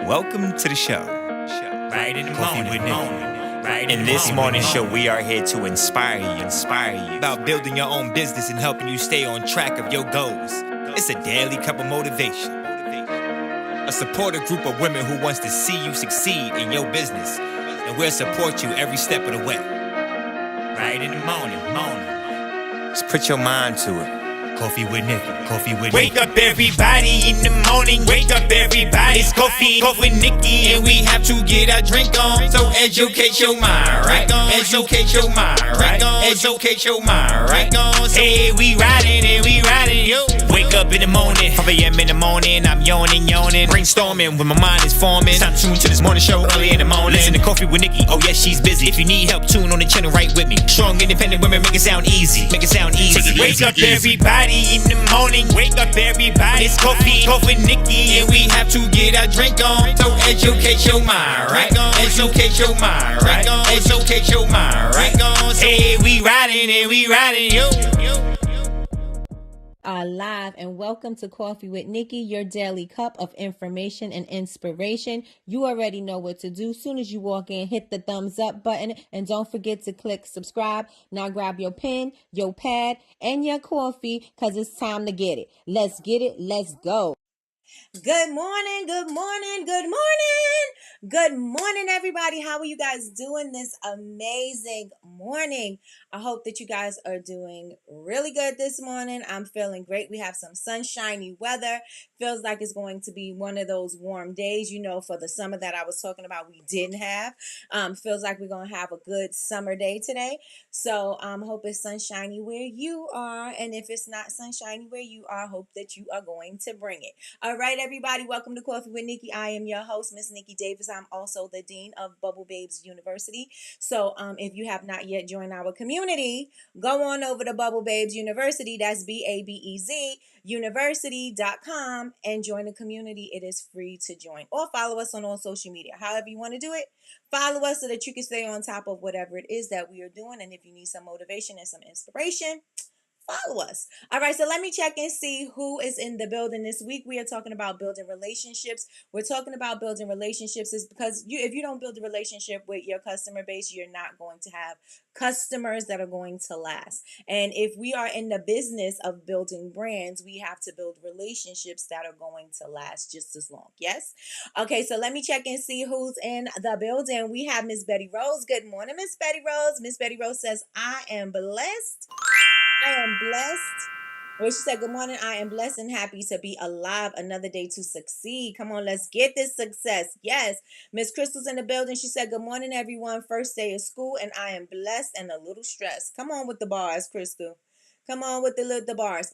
Welcome to the show. Right in the Coffee morning, with Nikkie. Right In this morning show, we are here to inspire you about building your own business and helping you stay on track of your goals. It's a daily cup of motivation. A supportive group of women who wants to see you succeed in your business, and we'll support you every step of the way. Right in the morning. Just put your mind to it. Coffee with Nikkie. Wake up everybody in the morning. Wake up everybody. It's coffee with Nikkie, and we have to get our drink on. So educate your mind, right? Educate your mind, right? Educate your mind, right? Hey, we riding, yo. Wake up in the morning, 5 a.m. in the morning. I'm yawning, brainstorming when my mind is forming. Time to tune to this morning show early in the morning. Listen to Coffee with Nikkie. Oh yes, she's busy. If you need help, tune on the channel right with me. Strong, independent women, make it sound easy. Take it Wake up everybody in the morning. Wake up everybody. It's coffee with Nikkie, and we have to get our drink on. So educate your mind, right? Educate your mind, right? Educate your mind, right? Hey, we riding, yo. Live and welcome to Coffee with Nikkie, your daily cup of information and inspiration. You already know what to do. Soon as you walk in, hit the thumbs up button and don't forget to click subscribe. Now grab your pen, your pad, and your coffee because it's time to get it. Let's get it. Let's go. Good morning, everybody. How are you guys doing this amazing morning? I hope that you guys are doing really good this morning. I'm feeling great. We have some sunshiny weather. Feels like it's going to be one of those warm days, for the summer that I was talking about we didn't have. Feels like we're going to have a good summer day today. So hope it's sunshiny where you are. And if it's not sunshiny where you are, hope that you are going to bring it. All right, everybody, welcome to Coffee with Nikkie. I am your host, Miss Nikki Davis. I'm also the Dean of Bubble Babes University. So if you have not yet joined our community, go on over to Bubble Babes University. That's BABEZ University.com and join the community. It is free to join. Or follow us on all social media. However you want to do it, follow us so that you can stay on top of whatever it is that we are doing. And if you need some motivation and some inspiration, follow us. All right, so let me check and see who is in the building this week. We are talking about building relationships. We're talking about building relationships is because if you don't build a relationship with your customer base, you're not going to have customers that are going to last. And if we are in the business of building brands, we have to build relationships that are going to last just as long. Yes? Okay, so let me check and see who's in the building. We have Miss Betty Rose. Good morning, Miss Betty Rose. Miss Betty Rose says, I am blessed. Well, she said, good morning. I am blessed and happy to be alive another day to succeed. Come on, let's get this success. Yes. Miss Crystal's in the building. She said, good morning, everyone. First day of school, and I am blessed and a little stressed. Come on with the bars, Crystal. Come on with the bars.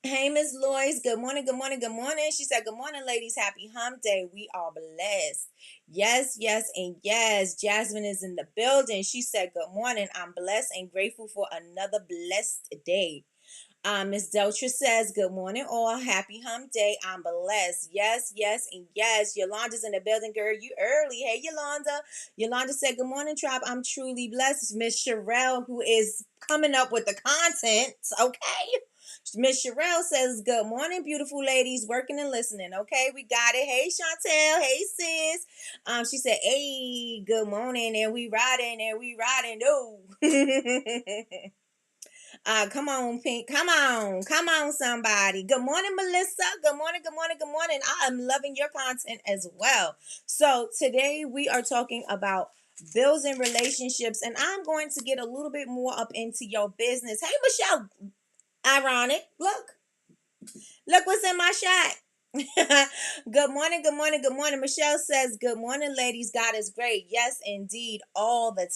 Hey, Miss Lois. Good morning. She said, good morning, ladies. Happy hump day. We are blessed. Yes, and yes. Jasmine is in the building. She said, good morning. I'm blessed and grateful for another blessed day. Miss Deltra says, good morning, all. Happy hump day. I'm blessed. Yes, and yes. Yolanda's in the building, girl. You early. Hey, Yolanda. Yolanda said, good morning, tribe. I'm truly blessed. Miss Sherelle, who is coming up with the content. Okay. Miss Sherelle says, good morning, beautiful ladies, working and listening. Okay, we got it. Hey, Chantel. Hey, sis. She said, hey, good morning, and we riding. No. Come on, Pink. Come on, somebody. Good morning, Melissa. Good morning. I am loving your content as well. So today we are talking about building relationships, and I'm going to get a little bit more up into your business. Hey, Michelle. Ironic. Look what's in my shot. Good morning. Michelle says, good morning, ladies. God is great. Yes, indeed. All the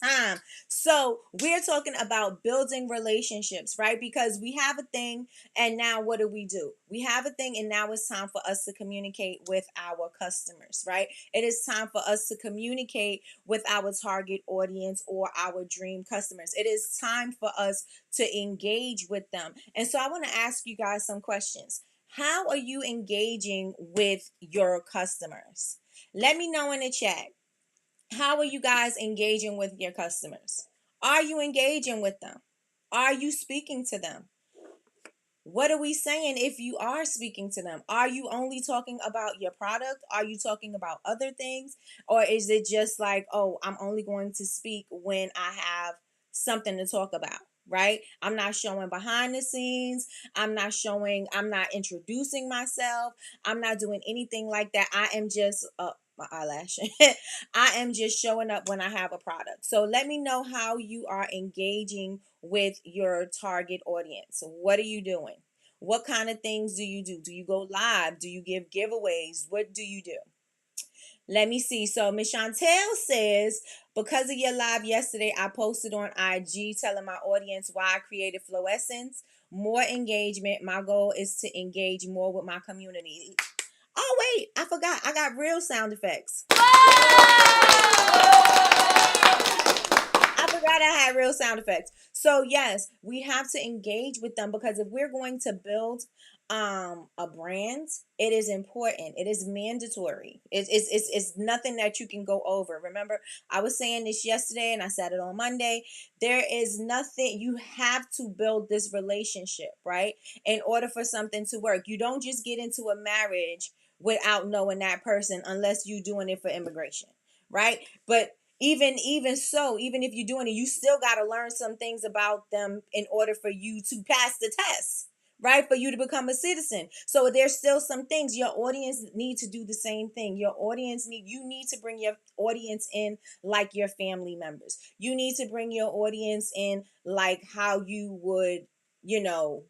time. So we're talking about building relationships, right? Because we have a thing, and now what do? We have a thing, and now it's time for us to communicate with our customers, right? It is time for us to communicate with our target audience or our dream customers. It is time for us to engage with them. And so I want to ask you guys some questions. How are you engaging with your customers? Let me know in the chat. How are you guys engaging with your customers? Are you engaging with them? Are you speaking to them? What are we saying if you are speaking to them? Are you only talking about your product? Are you talking about other things? Or is it just like, oh, I'm only going to speak when I have something to talk about, right? I'm not showing behind the scenes. I'm not introducing myself. I'm not doing anything like that. I am just, my eyelash. I am just showing up when I have a product. So let me know how you are engaging with your target audience. What are you doing? What kind of things do you do? Do you go live? Do you give giveaways? What do you do? Let me see. So Miss Chantel says, because of your live yesterday, I posted on IG telling my audience why I created Fluorescence. More engagement. My goal is to engage more with my community. Oh, wait, I forgot. I got real sound effects. I forgot I had real sound effects. So yes, we have to engage with them, because if we're going to build a brand, it is important. It is mandatory. It's nothing that you can go over. Remember, I was saying this yesterday and I said it on Monday. There is nothing, you have to build this relationship, right? In order for something to work. You don't just get into a marriage without knowing that person unless you're doing it for immigration, right? But even so, even if you're doing it, you still got to learn some things about them in order for you to pass the test, right? For you to become a citizen. So there's still some things your audience need to do the same thing. You need to bring your audience in like your family members. You need to bring your audience in like how you would, you know,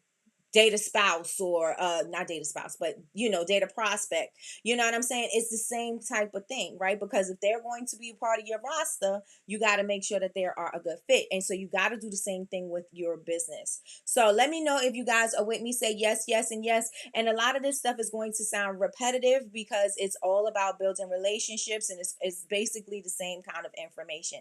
date a spouse, or not date a spouse, but date a prospect. You know what I'm saying? It's the same type of thing, right? Because if they're going to be a part of your roster, you got to make sure that they are a good fit. And so you got to do the same thing with your business. So let me know if you guys are with me. Say yes, yes, and yes. And a lot of this stuff is going to sound repetitive because it's all about building relationships, and it's basically the same kind of information.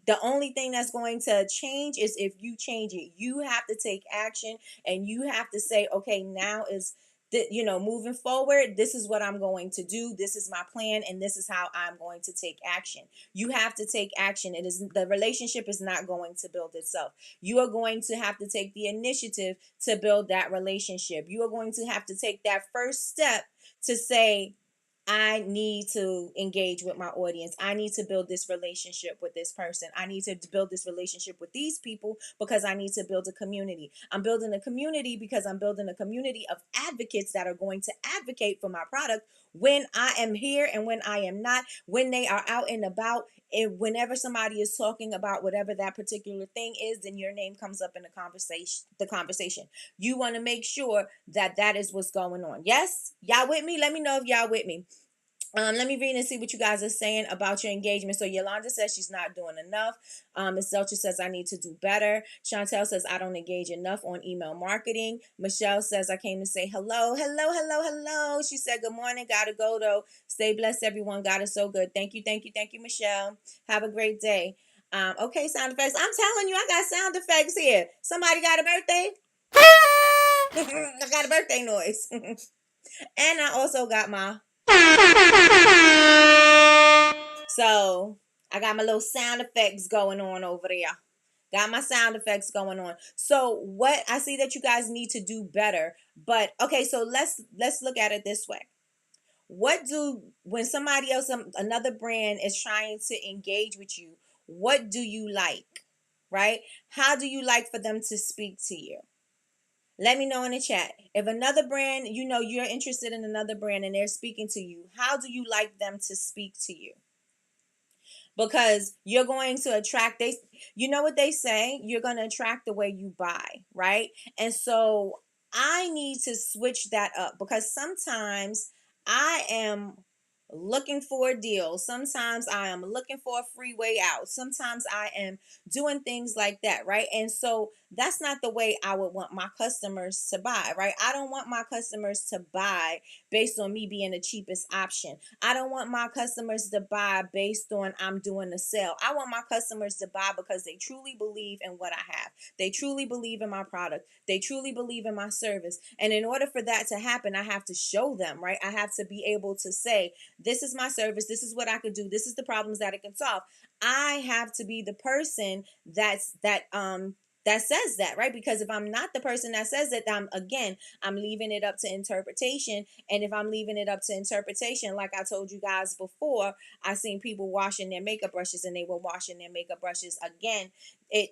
The only thing that's going to change is if you change it. You have to take action, and you have to say, okay, now is moving forward, this is what I'm going to do. This is my plan, and this is how I'm going to take action. You have to take action. The relationship is not going to build itself. You are going to have to take the initiative to build that relationship. You are going to have to take that first step to say, I need to engage with my audience. I need to build this relationship with this person. I need to build this relationship with these people because I need to build a community. I'm building a community because I'm building a community of advocates that are going to advocate for my product when I am here and when I am not, when they are out and about. And whenever somebody is talking about whatever that particular thing is, then your name comes up in the conversation. You want to make sure that that is what's going on. Yes? Y'all with me? Let me know if y'all with me. Let me read and see what you guys are saying about your engagement. So Yolanda says she's not doing enough. Miss Zelcha says I need to do better. Chantel says I don't engage enough on email marketing. Michelle says I came to say hello, hello, hello, hello. She said good morning. Gotta go though. Stay blessed, everyone. God is so good. Thank you, thank you, thank you, Michelle. Have a great day. Okay, sound effects. I'm telling you, I got sound effects here. Somebody got a birthday? I got a birthday noise. And I also got my So I got my little sound effects going on over there. Got my sound effects going on. So what I see that you guys need to do better. But okay, so let's look at it this way. When somebody else, another brand is trying to engage with you, what do you like? Right? How do you like for them to speak to you? Let me know in the chat. If another brand, you're interested in another brand and they're speaking to you, how do you like them to speak to you? Because you're going to attract, you know what they say, you're going to attract the way you buy, right? And so I need to switch that up, because sometimes I am looking for a deal. Sometimes I am looking for a free way out. Sometimes I am doing things like that, right? And so that's not the way I would want my customers to buy, right? I don't want my customers to buy based on me being the cheapest option. I don't want my customers to buy based on I'm doing a sale. I want my customers to buy because they truly believe in what I have. They truly believe in my product. They truly believe in my service. And in order for that to happen, I have to show them, right? I have to be able to say, this is my service. This is what I could do. This is the problems that it can solve. I have to be the person that that says that, right? Because if I'm not the person that says it, I'm leaving it up to interpretation. And if I'm leaving it up to interpretation, like I told you guys before, I seen people washing their makeup brushes and they were washing their makeup brushes again. It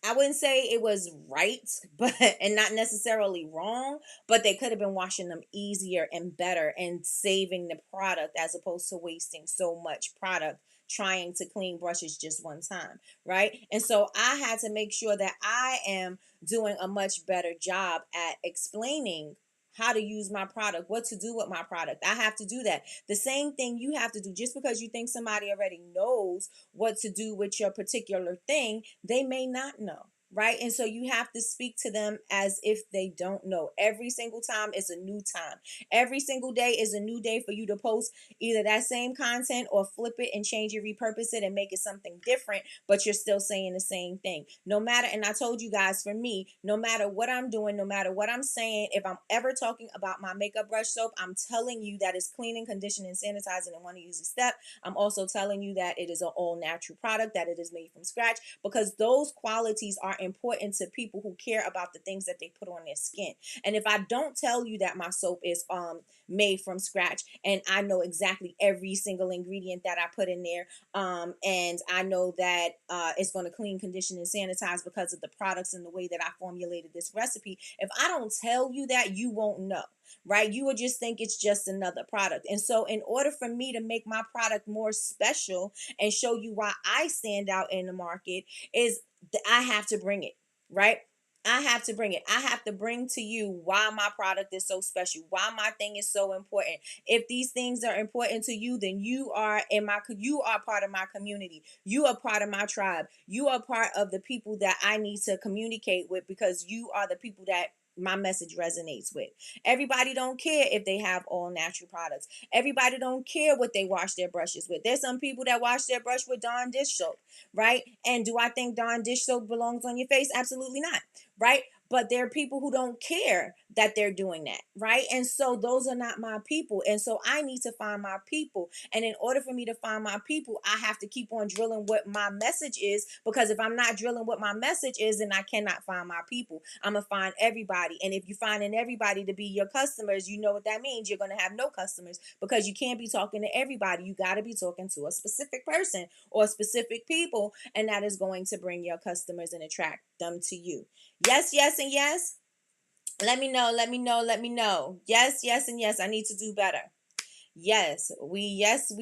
I wouldn't say it was right, but and not necessarily wrong, but they could have been washing them easier and better and saving the product as opposed to wasting so much product trying to clean brushes just one time, right? And so I had to make sure that I am doing a much better job at explaining how to use my product, what to do with my product. I have to do that. The same thing you have to do. Just because you think somebody already knows what to do with your particular thing, they may not know. Right. And so you have to speak to them as if they don't know. Every single time is a new time. Every single day is a new day for you to post either that same content or flip it and change it, repurpose it, and make it something different, but you're still saying the same thing. No matter, and I told you guys, for me, no matter what I'm doing, no matter what I'm saying, if I'm ever talking about my makeup brush soap, I'm telling you that it's cleaning, conditioning, sanitizing in one easy step. I'm also telling you that it is an all natural product, that it is made from scratch, because those qualities are important to people who care about the things that they put on their skin. And if I don't tell you that my soap is made from scratch and I know exactly every single ingredient that I put in there, and I know that it's going to clean, condition, and sanitize because of the products and the way that I formulated this recipe, if I don't tell you that, you won't know, right? You would just think it's just another product. And so in order for me to make my product more special and show you why I stand out in the market, is I have to bring it, right? I have to bring it. I have to bring to you why my product is so special, why my thing is so important. If these things are important to you, then you are part of my community. You are part of my tribe. You are part of the people that I need to communicate with, because you are the people that my message resonates with. Everybody don't care if they have all natural products. Everybody don't care what they wash their brushes with. There's some people that wash their brush with Dawn dish soap, right? And do I think Dawn dish soap belongs on your face? Absolutely not, right? But there are people who don't care that they're doing that, right? And so those are not my people. And so I need to find my people. And in order for me to find my people, I have to keep on drilling what my message is, because if I'm not drilling what my message is, then I cannot find my people. I'm going to find everybody. And if you're finding everybody to be your customers, you know what that means. You're going to have no customers, because you can't be talking to everybody. You got to be talking to a specific person or specific people, and that is going to bring your customers and attract them to you. Yes, yes, and yes. Let me know, let me know, let me know. Yes, yes, and yes. I need to do better. Yes, we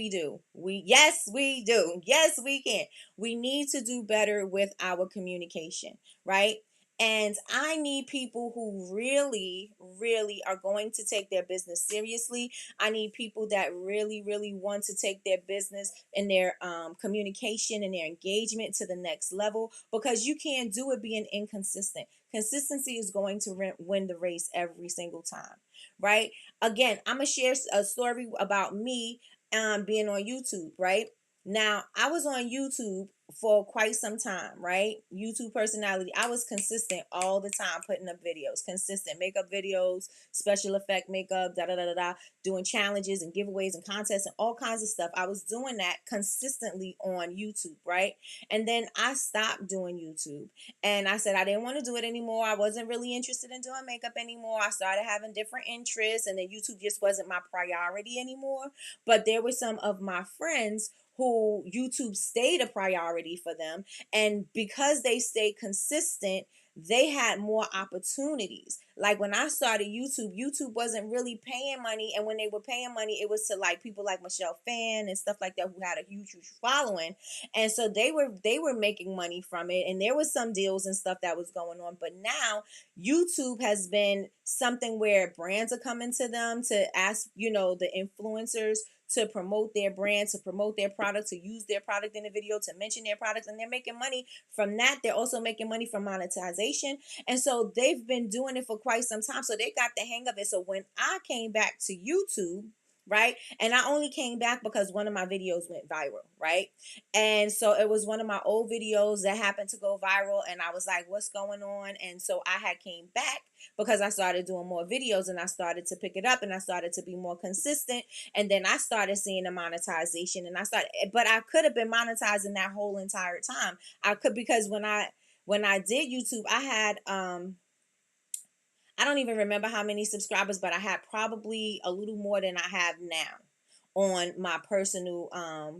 do. Yes, we do. Yes, we can. We need to do better with our communication, right? And I need people who really, really are going to take their business seriously. I need people that really, really want to take their business and their communication and their engagement to the next level, because you can't do it being inconsistent. Consistency is going to win the race every single time, right? Again, I'm gonna share a story about me being on YouTube, right? Now, I was on YouTube for quite some time, right? YouTube personality. I was consistent all the time, putting up videos, consistent makeup videos, special effect makeup, da da da da da, doing challenges and giveaways and contests and all kinds of stuff. I was doing that consistently on YouTube, right? And then I stopped doing YouTube, and I said I didn't want to do it anymore. I wasn't really interested in doing makeup anymore. I started having different interests, and then YouTube just wasn't my priority anymore. But there were some of my friends who YouTube stayed a priority for them. And because they stayed consistent, they had more opportunities. Like when I started YouTube, YouTube wasn't really paying money. And when they were paying money, it was to like people like Michelle Fan and stuff like that, who had a huge, huge following. And so they were making money from it. And there was some deals and stuff that was going on. But now YouTube has been something where brands are coming to them to ask, the influencers to promote their brand, to promote their product, to use their product in the video, to mention their product, and they're making money from that. They're also making money from monetization. And so they've been doing it for quite some time. So they got the hang of it. So when I came back to YouTube, right? And I only came back because one of my videos went viral, right? And so it was one of my old videos that happened to go viral, and I was like, what's going on? And so I had came back because I started doing more videos, and I started to pick it up, and I started to be more consistent. And then I started seeing the monetization, and but I could have been monetizing that whole entire time. I could, because when I did YouTube, I had I don't even remember how many subscribers, but I had probably a little more than I have now on my personal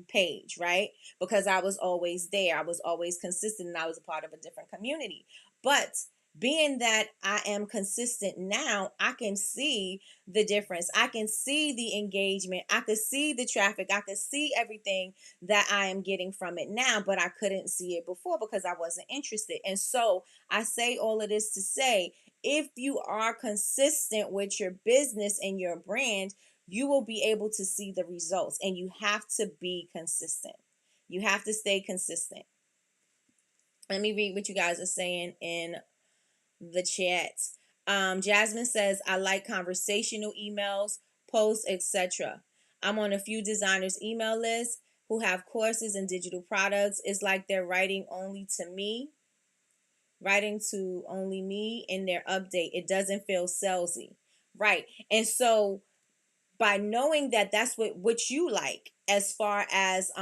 page, right? Because I was always there. I was always consistent and I was a part of a different community. But being that I am consistent now, I can see the difference. I can see the engagement. I could see the traffic. I could see everything that I am getting from it now, but I couldn't see it before because I wasn't interested. And so I say all of this to say, if you are consistent with your business and your brand, you will be able to see the results, and you have to be consistent. You have to stay consistent. Let me read what you guys are saying in the chat. Jasmine says, I like conversational emails, posts, etc. I'm on a few designers' email lists who have courses and digital products. It's like they're writing to only me in their update. It doesn't feel salesy. Right. And so by knowing that that's what you like, as far as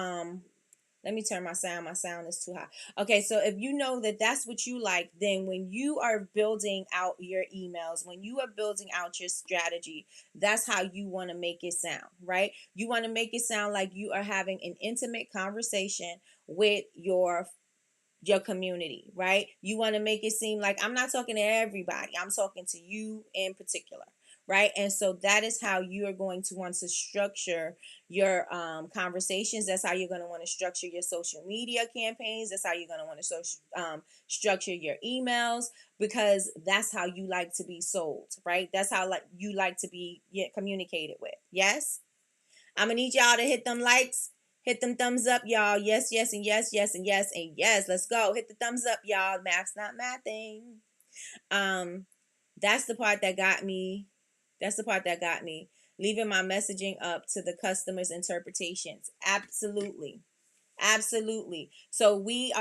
let me turn my sound is too high. Okay, so if you know that that's what you like, then when you are building out your emails, when you are building out your strategy, that's how you want to make it sound, right? You want to make it sound like you are having an intimate conversation with your community, right? You want to make it seem like I'm not talking to everybody. I'm talking to you in particular, right? And so that is how you are going to want to structure your conversations. That's how you're going to want to structure your social media campaigns. That's how you're going to want to structure your emails, because that's how you like to be sold, right? That's how you like to be communicated with. Yes? I'm going to need y'all to hit them likes. Hit them thumbs up, y'all. Yes, yes, and yes, yes, and yes, and yes. Let's go. Hit the thumbs up, y'all. Math's not mathing. That's the part that got me. That's the part that got me. Leaving my messaging up to the customer's interpretations. Absolutely. Absolutely. So we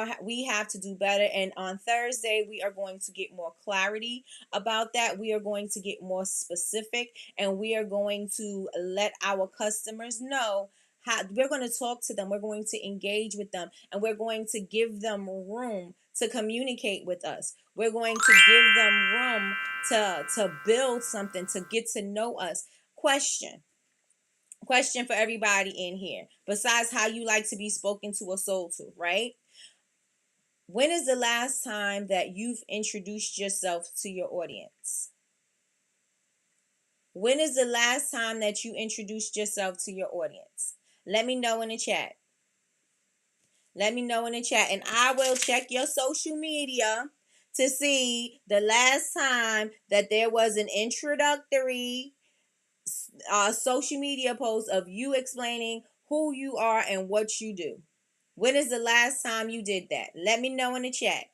have to do better, and on Thursday we are going to get more clarity about that. We are going to get more specific, and we are going to let our customers know how we're going to talk to them. We're going to engage with them, and we're going to give them room to communicate with us. We're going to give them room to build something, to get to know us. Question for everybody in here, besides how you like to be spoken to or sold to, right? When is the last time that you've introduced yourself to your audience? When is the last time that you introduced yourself to your audience? Let me know in the chat. Let me know in the chat, and I will check your social media to see the last time that there was an introductory social media post of you explaining who you are and what you do. When is the last time you did that? Let me know in the chat.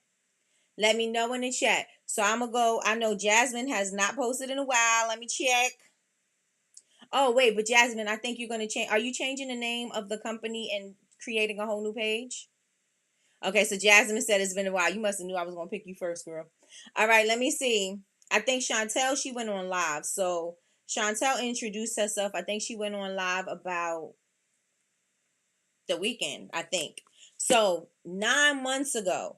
Let me know in the chat. So I'm going to go. I know Jasmine has not posted in a while. Let me check. Oh, wait, but Jasmine, I think you're going to change. Are you changing the name of the company and creating a whole new page? Okay, so Jasmine said it's been a while. You must have knew I was going to pick you first, girl. All right, let me see. I think Chantel, she went on live. So Chantel introduced herself. I think she went on live about the weekend, I think. So 9 months ago,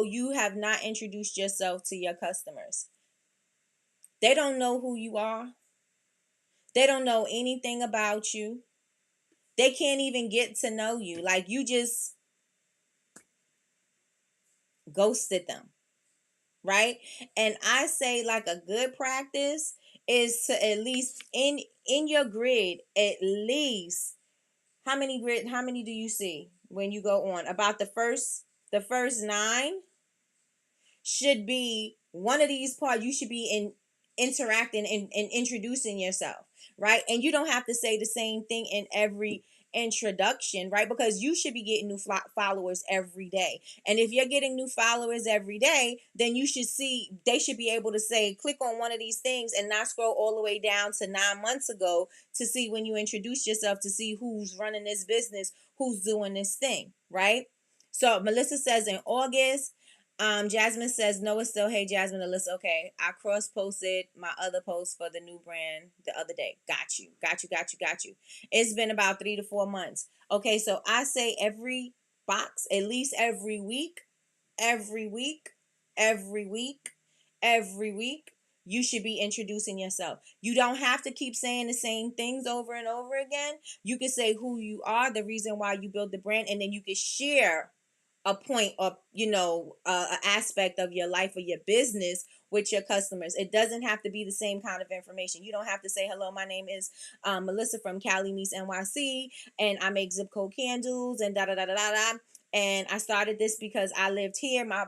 you have not introduced yourself to your customers. They don't know who you are. They don't know anything about you. They can't even get to know you. Like, you just ghosted them, right? And I say, like, a good practice is to at least in your grid, at least how many do you see when you go on? About the first 9 should be one of these parts. You should be in interacting and introducing yourself, right? And you don't have to say the same thing in every introduction, right? Because you should be getting new followers every day. And if you're getting new followers every day, then they should be able to say, click on one of these things and not scroll all the way down to 9 months ago to see when you introduce yourself, to see who's running this business, who's doing this thing, right? So Melissa says in August. Jasmine says, no, it's still, hey, Jasmine, Alyssa, okay. I cross-posted my other post for the new brand the other day. Got you. It's been about 3 to 4 months. Okay, so I say every box, at least every week, every week, every week, every week, you should be introducing yourself. You don't have to keep saying the same things over and over again. You can say who you are, the reason why you built the brand, and then you can share a point or an aspect of your life or your business with your customers. It doesn't have to be the same kind of information. You don't have to say, hello, my name is Melissa from Cali Meets NYC, and I make zip code candles and da da da da da da. And I started this because I lived here. My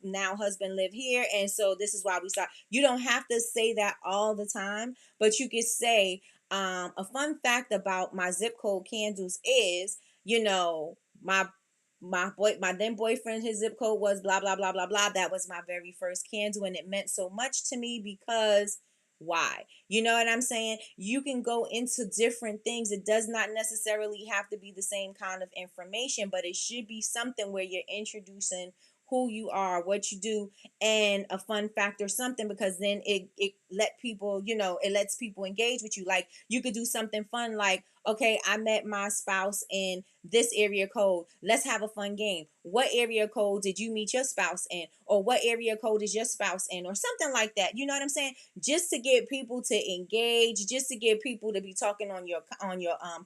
now husband lived here, and so this is why we start. You don't have to say that all the time, but you can say a fun fact about my zip code candles is, my then boyfriend, his zip code was blah blah blah blah blah. That was my very first candle, and it meant so much to me because why? You know what I'm saying? You can go into different things. It does not necessarily have to be the same kind of information, but it should be something where you're introducing who you are, what you do, and a fun fact or something, because then it lets people engage with you. Like, you could do something fun like, okay, I met my spouse in this area code. Let's have a fun game. What area code did you meet your spouse in? Or what area code is your spouse in? Or something like that. You know what I'm saying? Just to get people to engage, just to get people to be talking on your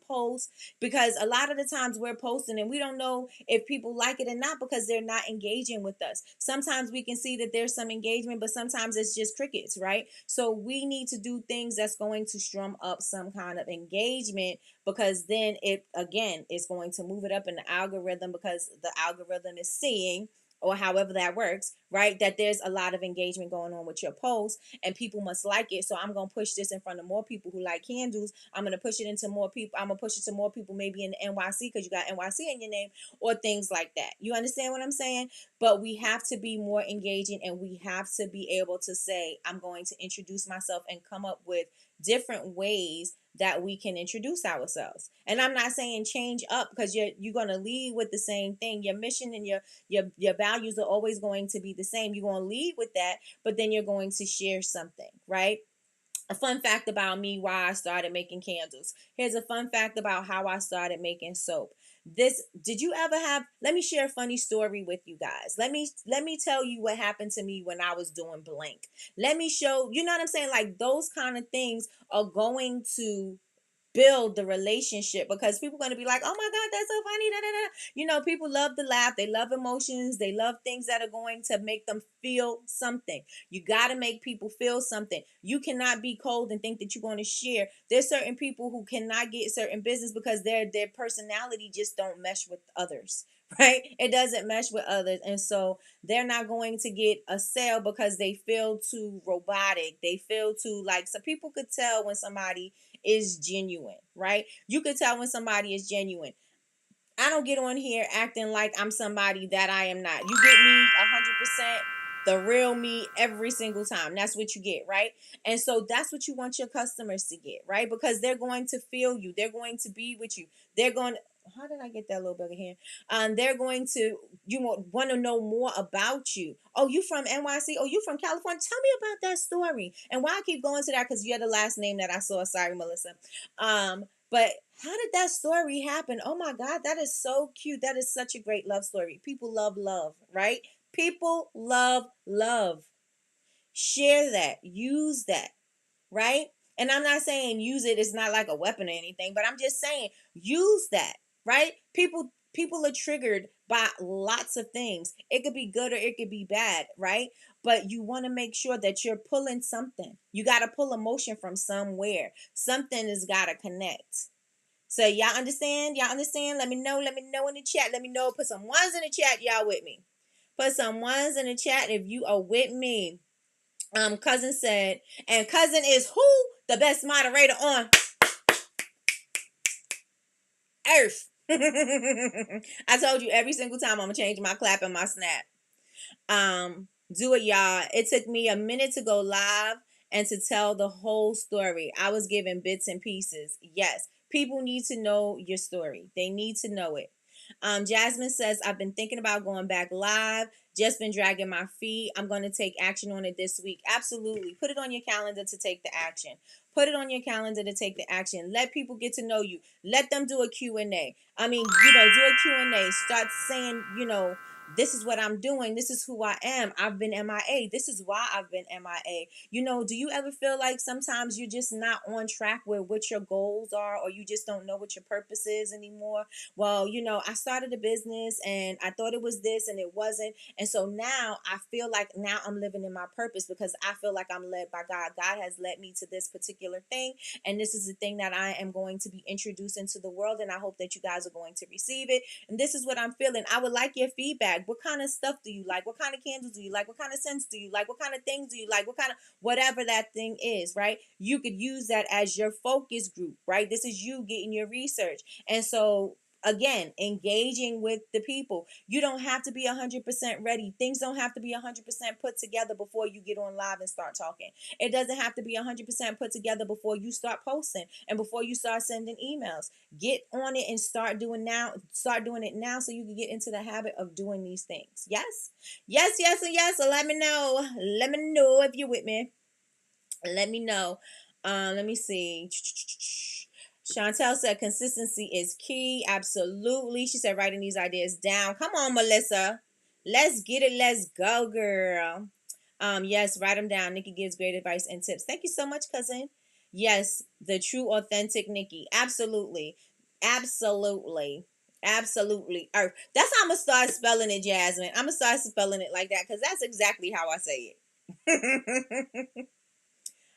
post, because a lot of the times we're posting and we don't know if people like it or not because they're not engaging with us. Sometimes we can see that there's some engagement, but sometimes it's just crickets, right? So we need to do things that's going to strum up some kind of engagement, because then it again is going to move it up in the algorithm, because the algorithm is seeing, or however that works, right, that there's a lot of engagement going on with your post and people must like it. So I'm going to push this in front of more people who like candles. I'm going to push it into more people. I'm going to push it to more people maybe in the NYC because you got NYC in your name, or things like that. You understand what I'm saying? But we have to be more engaging, and we have to be able to say, I'm going to introduce myself and come up with different ways that we can introduce ourselves. And I'm not saying change up, because you're going to lead with the same thing. Your mission and your values are always going to be the same. You're going to lead with that, but then you're going to share something, right? A fun fact about me, why I started making candles. Here's a fun fact about how I started making soap. Did you ever have, let me share a funny story with you guys. Let me tell you what happened to me when I was doing blank. Let me show, you know what I'm saying? Like, those kind of things are going to build the relationship, because people are going to be like, oh my God, that's so funny. Da, da, da. People love to laugh. They love emotions. They love things that are going to make them feel something. You got to make people feel something. You cannot be cold and think that you're going to share. There's certain people who cannot get certain business because their personality just don't mesh with others. Right? It doesn't mesh with others. And so they're not going to get a sale because they feel too robotic. They feel too like, so people could tell when somebody is genuine, right? You could tell when somebody is genuine. I don't get on here acting like I'm somebody that I am not. You get me 100%, the real me every single time. That's what you get, right? And so that's what you want your customers to get, right? Because they're going to feel you. They're going to be with you. They're going to, how did I get that little bugger here? They're going to, want to know more about you. Oh, you from NYC? Oh, you from California? Tell me about that story. And why I keep going to that, because you're the last name that I saw. Sorry, Melissa. But how did that story happen? Oh my God, that is so cute. That is such a great love story. People love love, right? People love love. Share that. Use that, right? And I'm not saying use it. It's not like a weapon or anything, but I'm just saying use that, right? People are triggered by lots of things. It could be good or it could be bad, right? But you want to make sure that you're pulling something. You got to pull emotion from somewhere. Something has got to connect. So y'all understand? Y'all understand? Let me know in the chat. Let me know. Put some ones in the chat. Y'all with me? Put some ones in the chat if you are with me. Cousin said, and Cousin is who? The best moderator on earth. I told you every single time I'm gonna change my clap and my snap. Do it, y'all. It took me a minute to go live and to tell the whole story. I was given bits and pieces. Yes, people need to know your story. They need to know it. Jasmine says, I've been thinking about going back live. Just been dragging my feet. I'm going to take action on it this week. Absolutely. Put it on your calendar to take the action. Put it on your calendar to take the action. Let people get to know you. Let them do a Q&A. I mean, do a Q&A. Start saying, this is what I'm doing. This is who I am. I've been MIA. This is why I've been MIA. Do you ever feel like sometimes you're just not on track with what your goals are, or you just don't know what your purpose is anymore? Well, I started a business and I thought it was this and it wasn't. And so now I feel like now I'm living in my purpose because I feel like I'm led by God. God has led me to this particular thing. And this is the thing that I am going to be introduced into the world. And I hope that you guys are going to receive it. And this is what I'm feeling. I would like your feedback. What kind of stuff do you like? What kind of candles do you like? What kind of scents do you like? What kind of things do you like? What kind of whatever that thing is, right? You could use that as your focus group, right? This is you getting your research. And so again, engaging with the people. You don't have to be 100% ready. Things don't have to be 100% put together before you get on live and start talking. It doesn't have to be 100% put together before you start posting and before you start sending emails. Get on it and start doing it now so you can get into the habit of doing these things. Yes? Yes, yes, and yes. So let me know. Let me know if you're with me. Let me know. Let me see. Chantel said consistency is key. Absolutely. She said writing these ideas down. Come on, Melissa. Let's get it. Let's go, girl. Yes, write them down. Nikki gives great advice and tips. Thank you so much, cousin. Yes, the true, authentic Nikki. Absolutely. Absolutely. Absolutely. That's how I'm going to start spelling it, Jasmine. I'm going to start spelling it like that because that's exactly how I say it.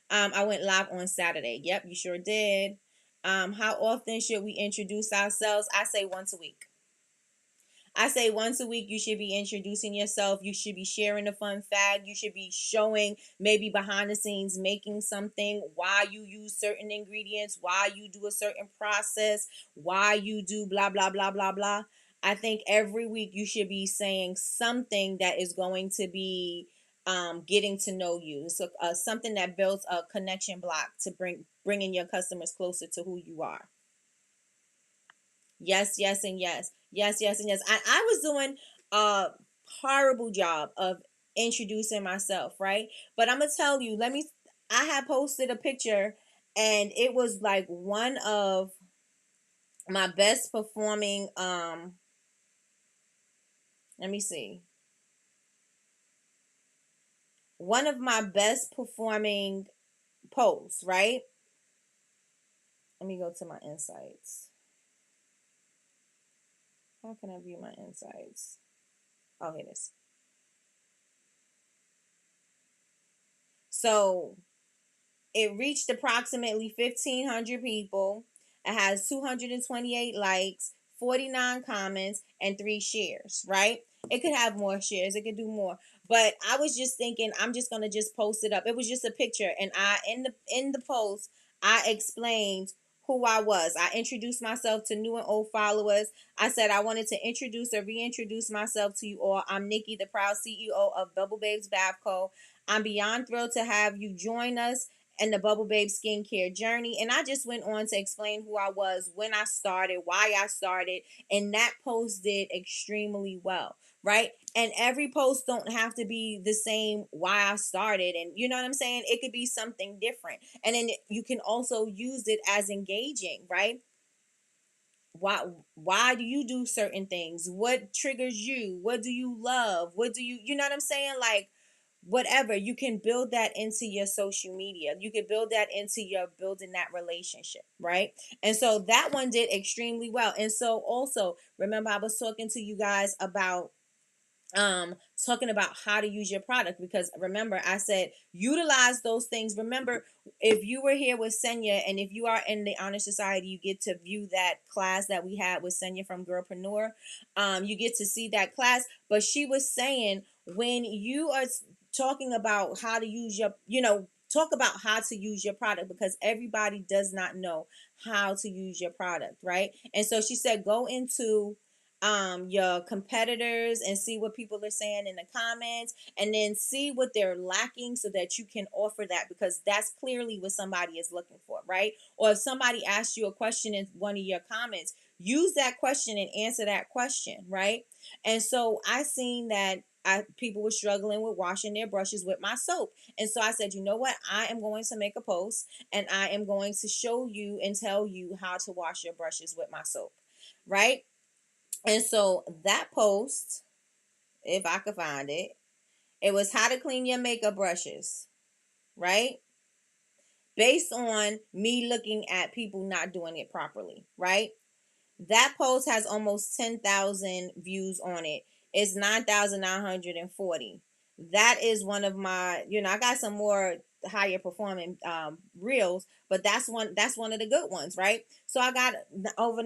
I went live on Saturday. Yep, you sure did. How often should we introduce ourselves? I say once a week. I say once a week you should be introducing yourself. You should be sharing a fun fact. You should be showing maybe behind the scenes making something, why you use certain ingredients, why you do a certain process, why you do blah, blah, blah, blah, blah. I think every week you should be saying something that is going to be getting to know you. So something that builds a connection block to bringing your customers closer to who you are. Yes, yes, and yes. Yes, yes, and yes. I was doing a horrible job of introducing myself, right? But I'm going to tell you, I had posted a picture and it was like one of my best performing, let me see. One of my best performing posts, right? Let me go to my insights. How can I view my insights? Oh, here it is. So it reached approximately 1,500 people. It has 228 likes, 49 comments, and 3 shares, right? It could have more shares. It could do more. But I was just thinking I'm just going to just post it up. It was just a picture, and I in the post I explained who I was. I introduced myself to new and old followers. I said I wanted to introduce or reintroduce myself to you all. I'm Nikki, the proud CEO of Bubble Babes Bath Co. I'm beyond thrilled to have you join us and the Bubble Babe skincare journey. And I just went on to explain who I was, when I started, why I started, and that post did extremely well, right? And every post don't have to be the same why I started, and you know what I'm saying? It could be something different. And then you can also use it as engaging, right? Why do you do certain things? What triggers you? What do you love? What do you know what I'm saying? Like whatever, you can build that into your social media. You can build that into your building that relationship, right? And so that one did extremely well. And so also remember I was talking to you guys about talking about how to use your product, because remember I said utilize those things. Remember, if you were here with Senya, and if you are in the Honor Society, you get to view that class that we had with Senya from Girlpreneur. You get to see that class. But she was saying when you are talking about how to use your, talk about how to use your product, because everybody does not know how to use your product, right? And so she said go into your competitors and see what people are saying in the comments, and then see what they're lacking so that you can offer that, because that's clearly what somebody is looking for, right? Or if somebody asks you a question in one of your comments, use that question and answer that question, right? And so I seen that people were struggling with washing their brushes with my soap. And so I said, you know what? I am going to make a post and I am going to show you and tell you how to wash your brushes with my soap, right? And so that post if I could find it. It was how to clean your makeup brushes, right? Based on me looking at people not doing it properly, right? That post has almost 10,000 views on it. It's 9,940. That is one of my, I got some more higher performing reels, but that's one of the good ones, right? So I got over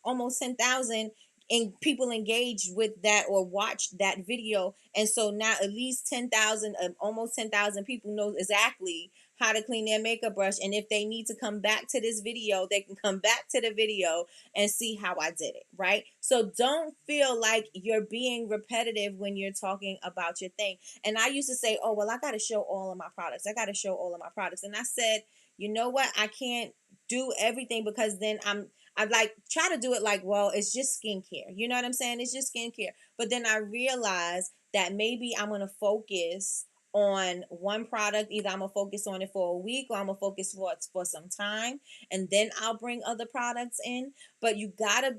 almost 10,000 and people engaged with that or watched that video, and so now at least 10,000, almost 10,000 people know exactly how to clean their makeup brush, and if they need to come back to this video, they can come back to the video and see how I did it, right? So don't feel like you're being repetitive when you're talking about your thing. And I used to say, oh, well, I got to show all of my products. I got to show all of my products. And I said, you know what? I can't do everything, because then I like try to do it like, well, it's just skincare. You know what I'm saying? It's just skincare. But then I realized that maybe I'm going to focus on one product. Either I'm gonna focus on it for a week, or I'm gonna focus for some time, and then I'll bring other products in. But you gotta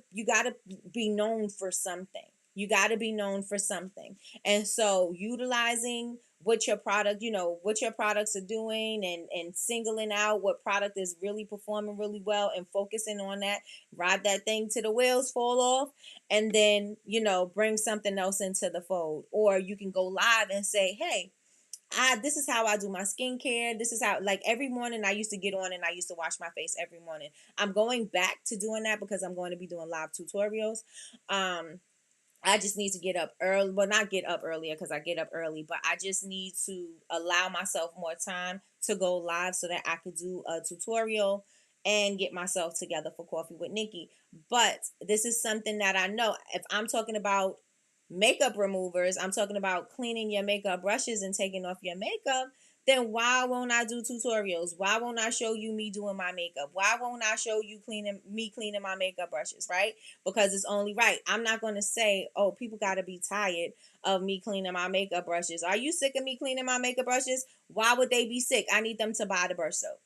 be known for something. You gotta be known for something. And so utilizing what your product, what your products are doing, and singling out what product is really performing really well and focusing on that, ride that thing till the wheels fall off, and then bring something else into the fold. Or you can go live and say, hey, this is how I do my skincare. This is how, like, every morning I used to get on and I used to wash my face every morning. I'm going back to doing that because I'm going to be doing live tutorials. I just need to get up early. Well, not get up earlier because I get up early, but I just need to allow myself more time to go live so that I could do a tutorial and get myself together for Coffee with Nikki. But this is something that I know, if I'm talking about makeup removers, I'm talking about cleaning your makeup brushes and taking off your makeup, then why won't I do tutorials? Why won't I show you me doing my makeup? Why won't I show you cleaning my makeup brushes, right? Because it's only right. I'm not going to say, oh, people got to be tired of me cleaning my makeup brushes. Are you sick of me cleaning my makeup brushes? Why would they be sick? I need them to buy the brush soap.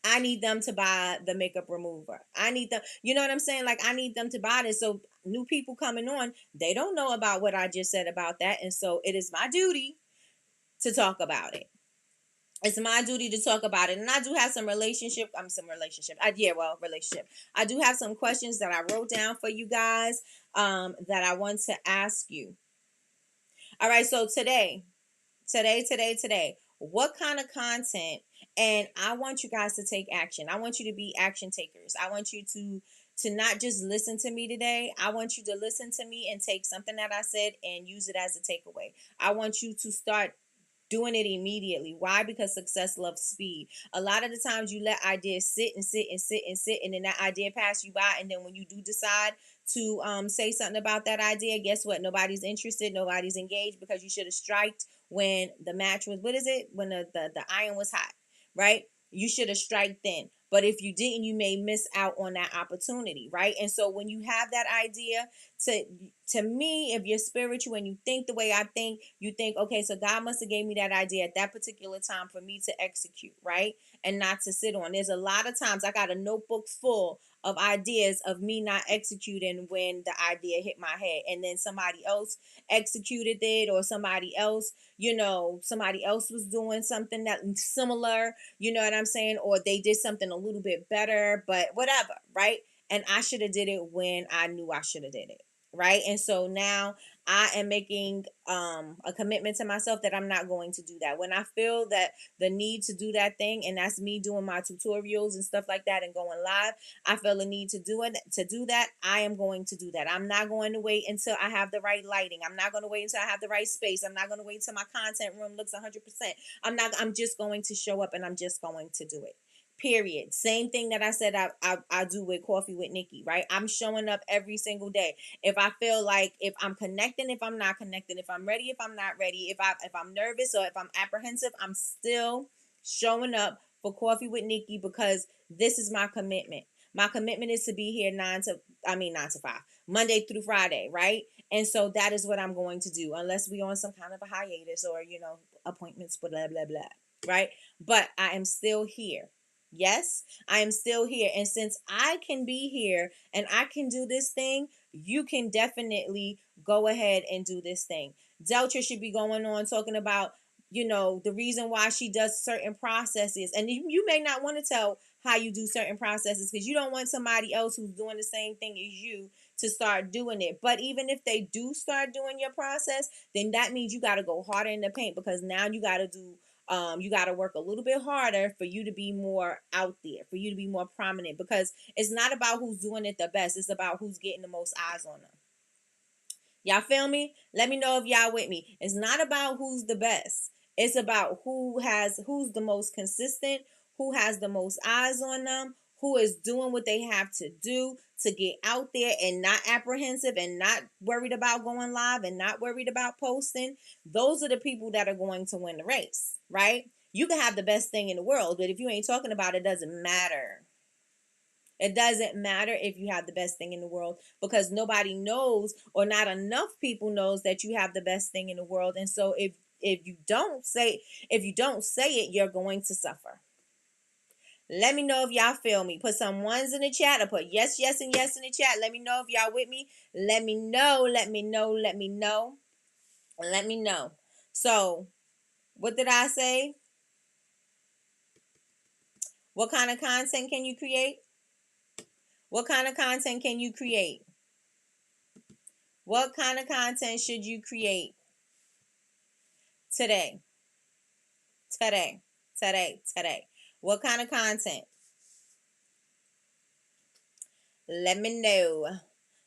I need them to buy the makeup remover. I need them, you know what I'm saying? Like, I need them to buy this. So new people coming on, they don't know about what I just said about that. And so it is my duty to talk about it. It's my duty to talk about it. And I do have relationship. I do have some questions that I wrote down for you guys that I want to ask you. All right. So today, what kind of content? And I want you guys to take action. I want you to be action takers. I want you to not just listen to me today. I want you to listen to me and take something that I said and use it as a takeaway. I want you to start doing it immediately. Why? Because success loves speed. A lot of the times you let ideas sit and sit and sit and sit, and then that idea pass you by, and then when you do decide to say something about that idea, guess what? Nobody's interested, nobody's engaged, because you should have striked when the match was, when the iron was hot, right? You should have striked then. But if you didn't, you may miss out on that opportunity, right? And so when you have that idea, to me, if you're spiritual and you think the way I think, you think, okay, so God must have gave me that idea at that particular time for me to execute, right? And not to sit on. There's a lot of times I got a notebook full of ideas of me not executing when the idea hit my head, and then somebody else executed it, or somebody else was doing something that similar, you know what I'm saying, or they did something a little bit better, but whatever, right? And I should have did it when I knew I should have did it, right? And so now I am making a commitment to myself that I'm not going to do that. When I feel that the need to do that thing, and that's me doing my tutorials and stuff like that and going live, I feel a need to do that. I am going to do that. I'm not going to wait until I have the right lighting. I'm not going to wait until I have the right space. I'm not going to wait until my content room looks 100%. I'm just going to show up, and I'm just going to do it. Period. Same thing that I said I do with Coffee with Nikki, right? I'm showing up every single day. If I feel like, if I'm connecting, if I'm not connecting, if I'm ready, if I'm not ready, if I'm nervous or if I'm apprehensive, I'm still showing up for Coffee with Nikki, because this is my commitment. My commitment is to be here 9 to 5, Monday through Friday, right? And so that is what I'm going to do, unless we on some kind of a hiatus or, appointments, blah, blah, blah, right? But I am still here. Yes, I am still here. And since I can be here and I can do this thing, you can definitely go ahead and do this thing. Deltra should be going on talking about, the reason why she does certain processes. And you may not want to tell how you do certain processes because you don't want somebody else who's doing the same thing as you to start doing it. But even if they do start doing your process, then that means you got to go harder in the paint, because now you got to you got to work a little bit harder for you to be more out there, for you to be more prominent, because it's not about who's doing it the best. It's about who's getting the most eyes on them. Y'all feel me? Let me know if y'all with me. It's not about who's the best. It's about who's the most consistent, who has the most eyes on them, who is doing what they have to do to get out there and not apprehensive and not worried about going live and not worried about posting. Those are the people that are going to win the race, right? You can have the best thing in the world, but if you ain't talking about it, it doesn't matter. It doesn't matter if you have the best thing in the world, because nobody knows, or not enough people knows, that you have the best thing in the world. And so if you don't say it, you're going to suffer. Let me know if y'all feel me. Put some ones in the chat, or put yes, yes, and yes in the chat. Let me know if y'all with me. Let me know. Let me know. Let me know. Let me know. So, what did I say? What kind of content can you create? What kind of content can you create? What kind of content should you create today? Today. What kind of content? Let me know.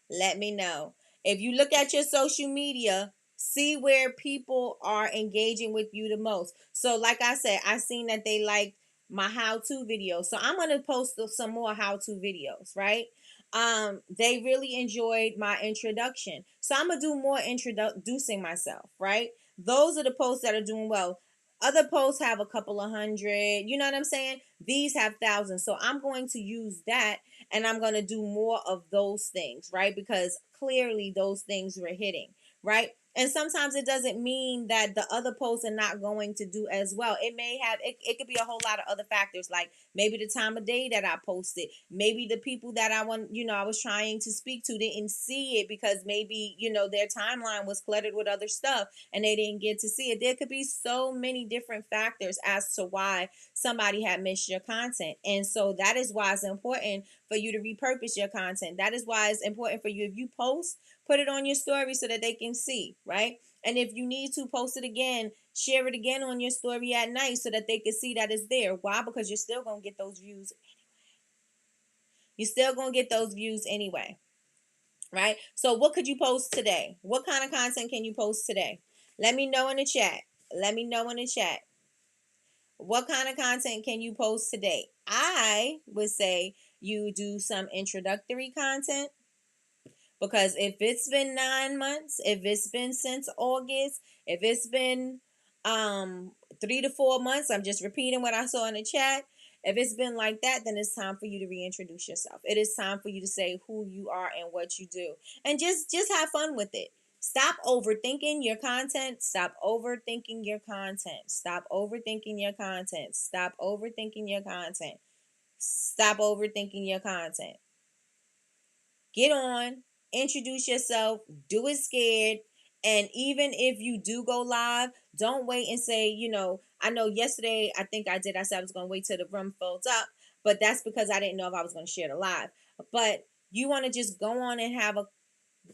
Let me know. If you look at your social media, see where people are engaging with you the most. So like I said, I seen that they liked my how-to videos. So I'm going to post some more how-to videos, right? They really enjoyed my introduction. So I'm going to do more introducing myself, right? Those are the posts that are doing well. Other posts have a couple of hundred, you know what I'm saying? These have thousands. So I'm going to use that, and I'm going to do more of those things, right? Because clearly those things were hitting, right? And sometimes it doesn't mean that the other posts are not going to do as well. It may have, it could be a whole lot of other factors, like maybe the time of day that I posted, maybe the people that I I was trying to speak to didn't see it because maybe, their timeline was cluttered with other stuff and they didn't get to see it. There could be so many different factors as to why somebody had missed your content. And so that is why it's important for you to repurpose your content. That is why it's important for you, if you post, put it on your story so that they can see, right? And if you need to post it again, share it again on your story at night so that they can see that it's there. Why? Because you're still going to get those views anyway. You're still going to get those views anyway, right? So what could you post today? What kind of content can you post today? Let me know in the chat. Let me know in the chat. What kind of content can you post today? I would say you do some introductory content, because if it's been 9 months, if it's been since August, if it's been 3 to 4 months, I'm just repeating what I saw in the chat. If it's been like that, then it's time for you to reintroduce yourself. It is time for you to say who you are and what you do. And just have fun with it. Stop overthinking your content. Stop overthinking your content. Stop overthinking your content. Stop overthinking your content. Stop overthinking your content. Get on, introduce yourself, do it scared. And even if you do go live, don't wait and say, I know yesterday, I said I was going to wait till the room fills up, but that's because I didn't know if I was going to share the live. But you want to just go on and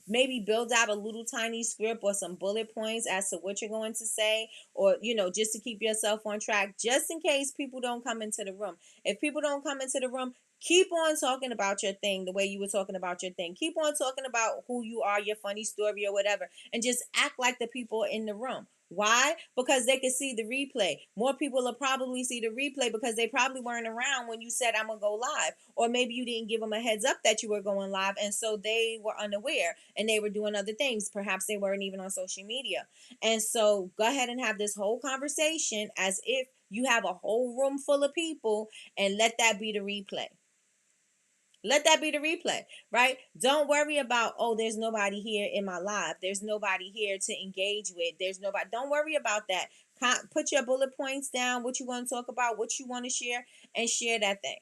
maybe build out a little tiny script or some bullet points as to what you're going to say, or just to keep yourself on track, just in case people don't come into the room. If people don't come into the room, keep on talking about your thing the way you were talking about your thing. Keep on talking about who you are, your funny story or whatever, and just act like the people in the room. Why? Because they can see the replay. More people will probably see the replay because they probably weren't around when you said I'm going to go live. Or maybe you didn't give them a heads up that you were going live, and so they were unaware and they were doing other things. Perhaps they weren't even on social media. And so go ahead and have this whole conversation as if you have a whole room full of people, and let that be the replay. Let that be the replay, right? Don't worry about, there's nobody here in my live. There's nobody here to engage with. There's nobody. Don't worry about that. Put your bullet points down, what you want to talk about, what you want to share, and share that thing.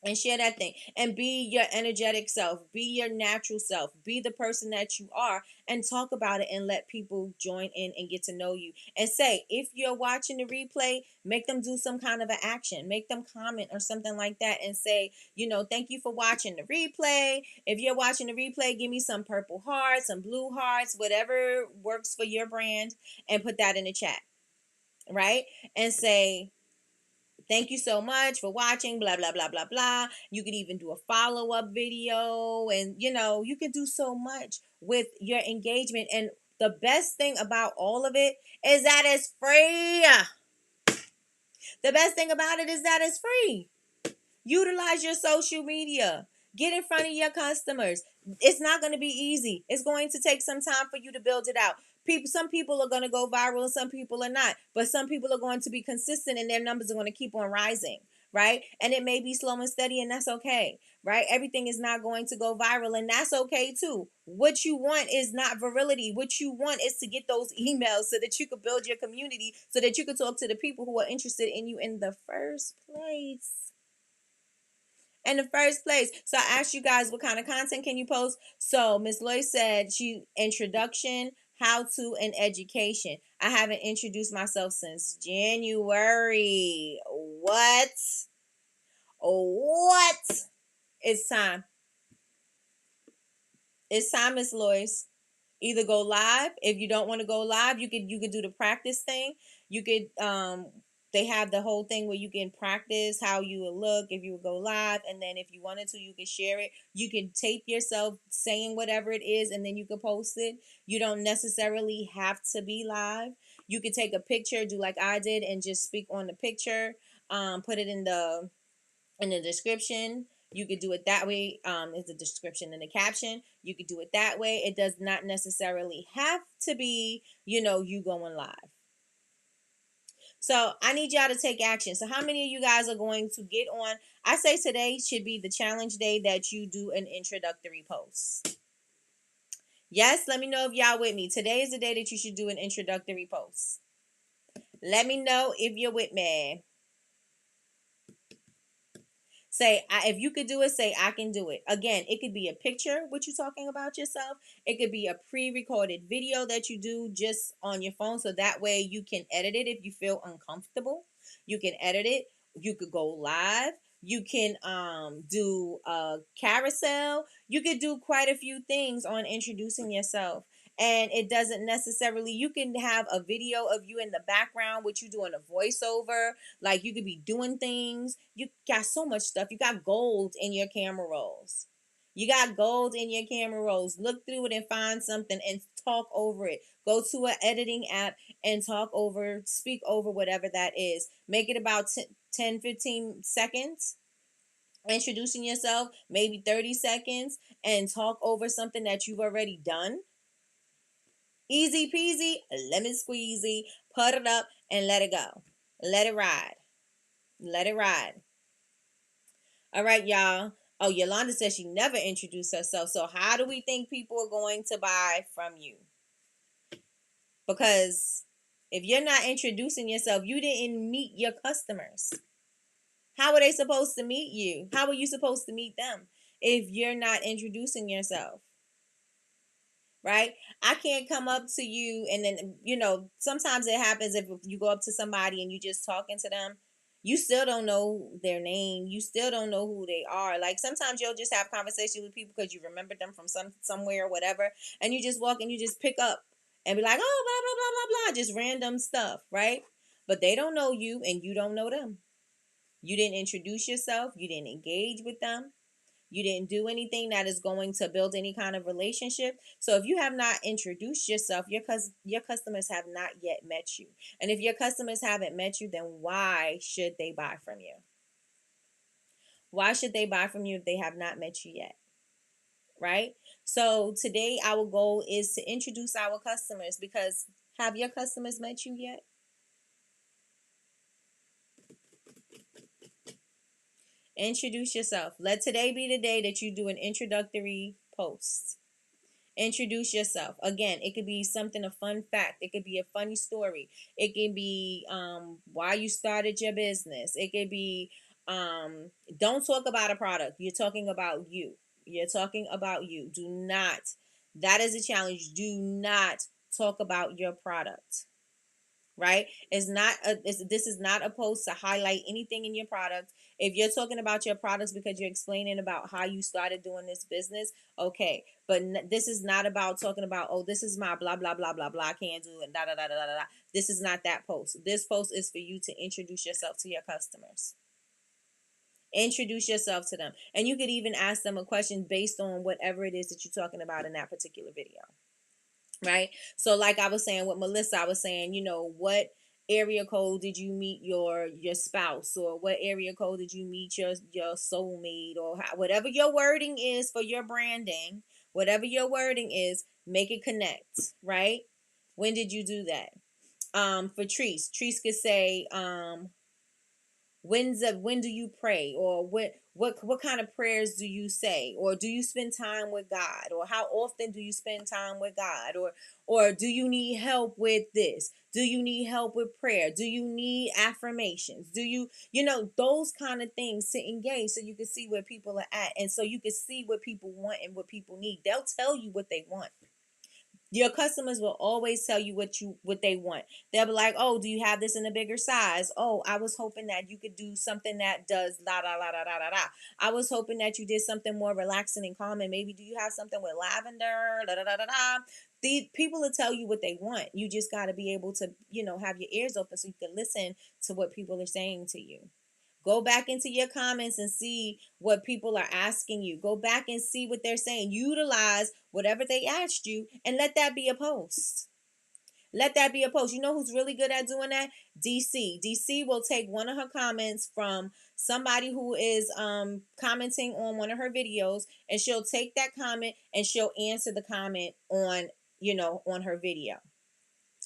and share that thing and be your energetic self, be your natural self, be the person that you are, and talk about it and let people join in and get to know you. And say, if you're watching the replay, make them do some kind of an action, make them comment or something like that and say, thank you for watching the replay. If you're watching the replay, give me some purple hearts, some blue hearts, whatever works for your brand, and put that in the chat, right? And say, thank you so much for watching, blah, blah, blah, blah, blah. You could even do a follow-up video, and, you can do so much with your engagement. And the best thing about all of it is that it's free. The best thing about it is that it's free. Utilize your social media. Get in front of your customers. It's not going to be easy. It's going to take some time for you to build it out. Some people are going to go viral and some people are not. But some people are going to be consistent and their numbers are going to keep on rising, right? And it may be slow and steady, and that's okay, right? Everything is not going to go viral, and that's okay too. What you want is not virility. What you want is to get those emails so that you could build your community, so that you could talk to the people who are interested in you in the first place. So I asked you guys, what kind of content can you post? So Miss Loy said introduction, how to, and education. I haven't introduced myself since January. What? It's time. It's time, Miss Lois. Either go live. If you don't want to go live, you could do the practice thing. You could they have the whole thing where you can practice how you would look if you would go live, and then if you wanted to, you could share it. You could tape yourself saying whatever it is, and then you could post it. You don't necessarily have to be live. You could take a picture, do like I did, and just speak on the picture. Put it in the description. You could do it that way. Is the description and the caption. You could do it that way. It does not necessarily have to be, you going live. So I need y'all to take action. So how many of you guys are going to get on? I say today should be the challenge day that you do an introductory post. Yes, let me know if y'all with me. Today is the day that you should do an introductory post. Let me know if you're with me. Say, if you could do it, say, I can do it. Again, it could be a picture, what you're talking about yourself. It could be a pre-recorded video that you do just on your phone. So that way you can edit it if you feel uncomfortable. You can edit it. You could go live. You can do a carousel. You could do quite a few things on introducing yourself. And it doesn't necessarily, you can have a video of you in the background with you doing a voiceover. Like you could be doing things. You got so much stuff. You got gold in your camera rolls. You got gold in your camera rolls. Look through it and find something and talk over it. Go to an editing app and speak over whatever that is. Make it about 10, 15 seconds. Introducing yourself, maybe 30 seconds, and talk over something that you've already done. Easy peasy, lemon squeezy. Put it up and let it go. Let it ride. Let it ride. All right, y'all. Oh, Yolanda says she never introduced herself. So how do we think people are going to buy from you? Because if you're not introducing yourself, you didn't meet your customers. How are they supposed to meet you? How are you supposed to meet them if you're not introducing yourself? Right? I can't come up to you and then, sometimes it happens if you go up to somebody and you just talking to them, you still don't know their name. You still don't know who they are. Like sometimes you'll just have conversations with people because you remember them from somewhere or whatever. And you just walk and you just pick up and be like, oh, blah, blah, blah, blah, blah. Just random stuff, right? But they don't know you and you don't know them. You didn't introduce yourself. You didn't engage with them. You didn't do anything that is going to build any kind of relationship. So if you have not introduced yourself, your customers have not yet met you. And if your customers haven't met you, then why should they buy from you? Why should they buy from you if they have not met you yet? Right? So today our goal is to introduce our customers, because have your customers met you yet? Introduce yourself. Let today be the day that you do an introductory post. Introduce yourself. Again, it could be something, a fun fact. It could be a funny story. It could be why you started your business. It could be Don't talk about a product. You're talking about you. You're talking about you. Do not. That is a challenge. Do not talk about your product. Right? This is not a post to highlight anything in your product. If you're talking about your products because you're explaining about how you started doing this business, okay. But this is not about talking about, oh, this is my blah blah blah blah blah candle and da da da da da da. This is not that post. This post is for you to introduce yourself to your customers. Introduce yourself to them, and you could even ask them a question based on whatever it is that you're talking about in that particular video. Right? So like I was saying with Melissa, I was saying, what area code did you meet your spouse, or what area code did you meet your soulmate, or whatever your wording is for your branding, whatever your wording is, make it connect, right? When did you do that? For Treese could say, when do you pray, or what kind of prayers do you say, or do you spend time with God, or how often do you spend time with God, or do you need help with this, do you need help with prayer, do you need affirmations, do you those kind of things to engage, so you can see where people are at, and so you can see what people want and what people need. They'll tell you what they want. Your customers will always tell you what they want. They'll be like, "Oh, do you have this in a bigger size? Oh, I was hoping that you could do something that does la la la la la la la. I was hoping that you did something more relaxing and calming. Maybe do you have something with lavender? La la la la la." The people will tell you what they want. You just got to be able to, have your ears open so you can listen to what people are saying to you. Go back into your comments and see what people are asking you. Go back and see what they're saying. Utilize whatever they asked you and let that be a post. Let that be a post. You know who's really good at doing that? DC. DC will take one of her comments from somebody who is commenting on one of her videos, and she'll take that comment and she'll answer the comment on her video.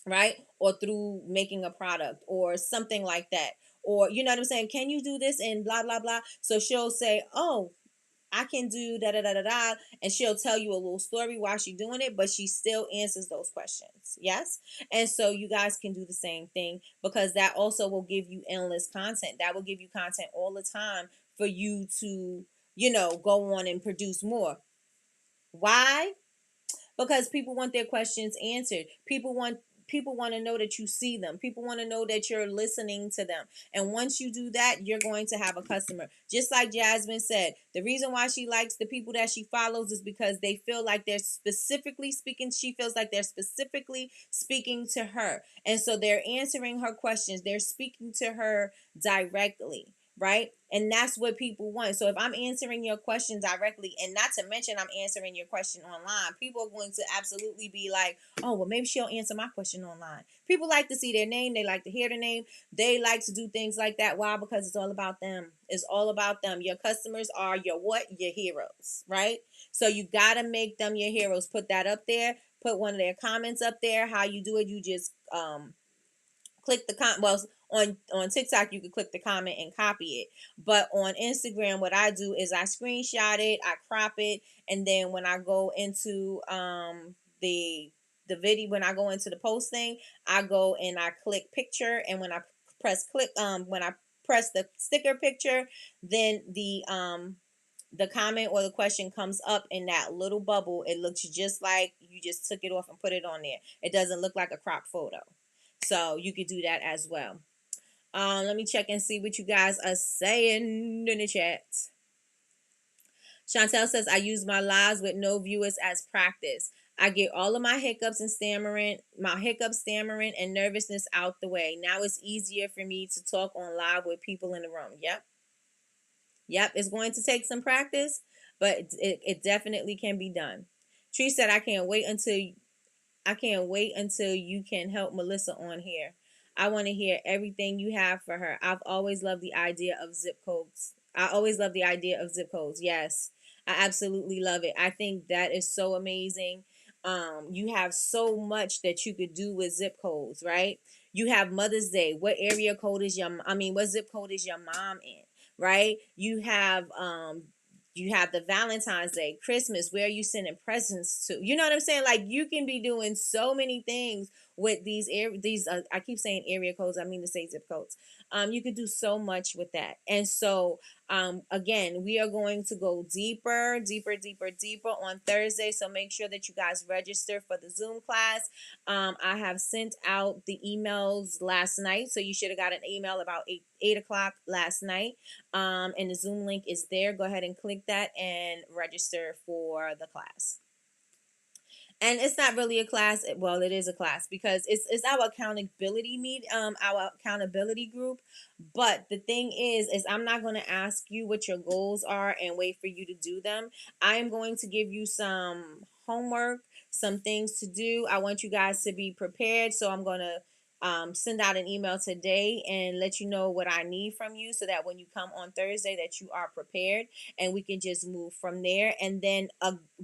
Right? Or through making a product or something like that. Or, you know what I'm saying? Can you do this and blah, blah, blah. So she'll say, oh, I can do da, da, da, da, da. And she'll tell you a little story while she's doing it, but she still answers those questions. Yes. And so you guys can do the same thing, because that also will give you endless content. That will give you content all the time for you to, go on and produce more. Why? Because people want their questions answered. People want to know that you see them. People want to know that you're listening to them. And once you do that, you're going to have a customer. Just like Jasmine said, the reason why she likes the people that she follows is because they feel like they're specifically speaking. She feels like they're specifically speaking to her. And so they're answering her questions. They're speaking to her directly. Right? And that's what people want. So if I'm answering your question directly, and not to mention I'm answering your question online, people are going to absolutely be like, oh, well, maybe she'll answer my question online. People like to see their name. They like to hear the name. They like to do things like that. Why? Because it's all about them. It's all about them. Your customers are your what? Your heroes, right? So you got to make them your heroes. Put that up there. Put one of their comments up there. How you do it, you just click the comment. Well, on TikTok, you can click the comment and copy it. But on Instagram, what I do is I screenshot it, I crop it, and then when I go into the video, when I go into the post thing, I go and I click picture, and when I press the sticker picture, then the comment or the question comes up in that little bubble. It looks just like you just took it off and put it on there. It doesn't look like a crop photo. So you could do that as well. Let me check and see what you guys are saying in the chat. Chantel says, I use my lives with no viewers as practice. I get all of my hiccups, stammering, and nervousness out the way. Now it's easier for me to talk on live with people in the room. Yep, it's going to take some practice, but it definitely can be done. Tree said, I can't wait until you can help Melissa on here. I want to hear everything you have for her. I've always loved the idea of zip codes. Yes, I absolutely love it. I think that is so amazing. You have so much that you could do with zip codes, right? You have Mother's Day. What zip code is your mom in, right? You have the Valentine's Day, Christmas, where are you sending presents to? You know what I'm saying? Like, you can be doing so many things with these I keep saying area codes, I mean to say zip codes. You could do so much with that. And so again, we are going to go deeper on Thursday. So make sure that you guys register for the Zoom class. I have sent out the emails last night, so you should have got an email about 8 o'clock last night. And the Zoom link is there. Go ahead and click that and register for the class. And it's not really a class. Well, it is a class because it's our our accountability group. But the thing is I'm not going to ask you what your goals are and wait for you to do them. I am going to give you some homework, some things to do. I want you guys to be prepared, so I'm going to send out an email today and let you know what I need from you, so that when you come on Thursday that you are prepared and we can just move from there. And then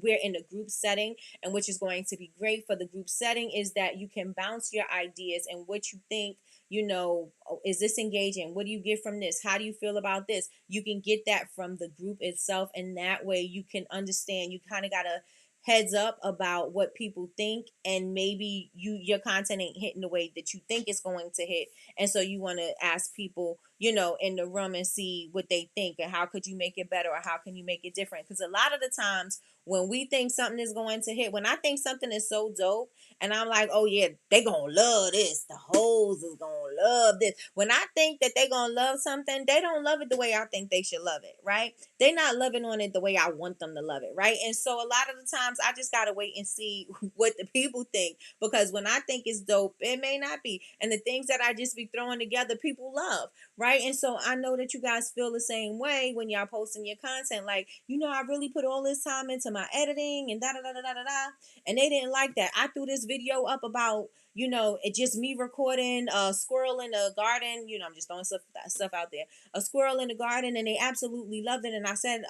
we're in a group setting, and which is going to be great for the group setting is that you can bounce your ideas and what you think, is this engaging? What do you get from this? How do you feel about this? You can get that from the group itself, and that way you can understand. You kind of got a heads up about what people think, and maybe your content ain't hitting the way that you think it's going to hit, and so you want to ask people in the room and see what they think, and how could you make it better, or how can you make it different. Because a lot of the times when we think something is going to hit, when I think something is so dope and I'm like, oh yeah, they gonna love this, the hoes is gonna love this, when I think that they gonna love something, they don't love it the way I think they should love it, right? They're not loving on it the way I want them to love it, right? And so a lot of the times I just gotta wait and see what the people think, because when I think it's dope, it may not be. And the things that I just be throwing together, people love, right? And so I know that you guys feel the same way when y'all posting your content. Like, I really put all this time into my editing and da da da da da da, and they didn't like that. I threw this video up about it just me recording a squirrel in the garden. I'm just throwing stuff out there. A squirrel in the garden, and they absolutely loved it. And I said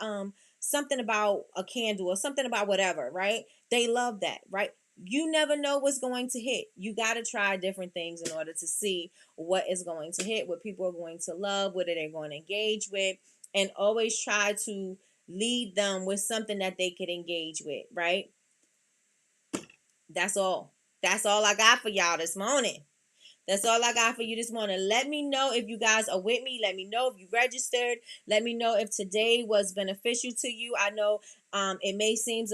something about a candle or something about whatever, right? They love that, right? You never know what's going to hit. You got to try different things in order to see what is going to hit, what people are going to love, what are they going to engage with, and always try to lead them with something that they could engage with, right? That's all. That's all I got for y'all this morning. That's all I got for you this morning. Let me know if you guys are with me. Let me know if you registered. Let me know if today was beneficial to you. I know it may seem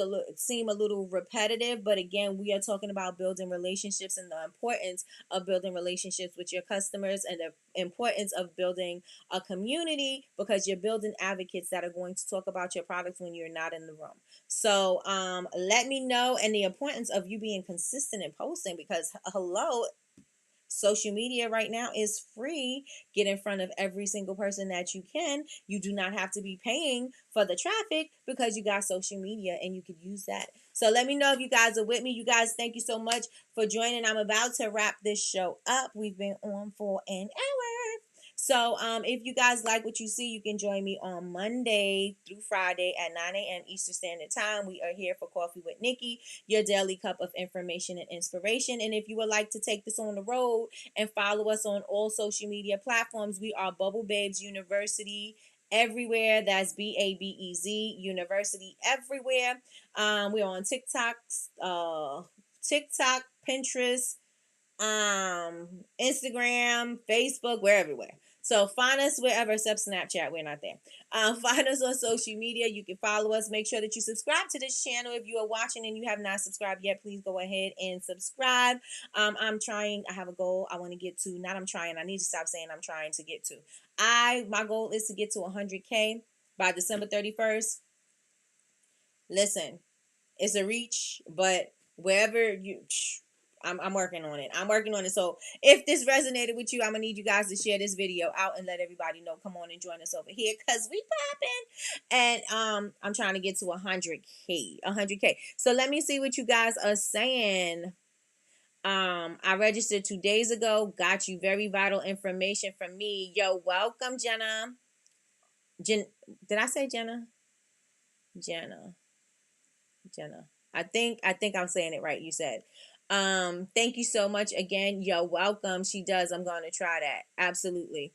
a little repetitive, but again, we are talking about building relationships and the importance of building relationships with your customers, and the importance of building a community, because you're building advocates that are going to talk about your products when you're not in the room. So let me know, and the importance of you being consistent in posting, because hello, social media right now is free. Get in front of every single person that you can. You do not have to be paying for the traffic, because you got social media and you could use that. So let me know if you guys are with me. You guys, thank you so much for joining. I'm about to wrap this show up. We've been on for an hour. So if you guys like what you see, you can join me on Monday through Friday at 9 a.m. Eastern Standard Time. We are here for Coffee with Nikki, your daily cup of information and inspiration. And if you would like to take this on the road and follow us on all social media platforms, we are Bubble Babes University everywhere. That's BABEZ University everywhere. We're on TikTok, Pinterest, Instagram, Facebook. We're everywhere. So find us wherever, except Snapchat. We're not there. Find us on social media. You can follow us. Make sure that you subscribe to this channel. If you are watching and you have not subscribed yet, please go ahead and subscribe. I'm trying. I have a goal I want to get to. Not I'm trying. I need to stop saying I'm trying to get to. My goal is to get to 100K by December 31st. Listen, it's a reach, but wherever you... I'm working on it. So if this resonated with you, I'm going to need you guys to share this video out and let everybody know. Come on and join us over here, because we popping. And I'm trying to get to 100K. So let me see what you guys are saying. I registered 2 days ago. Got you very vital information from me. Yo, welcome, Jenna. Did I say Jenna? Jenna. I think I'm saying it right. You said. Thank you so much again. You're welcome. She does. I'm going to try that. Absolutely.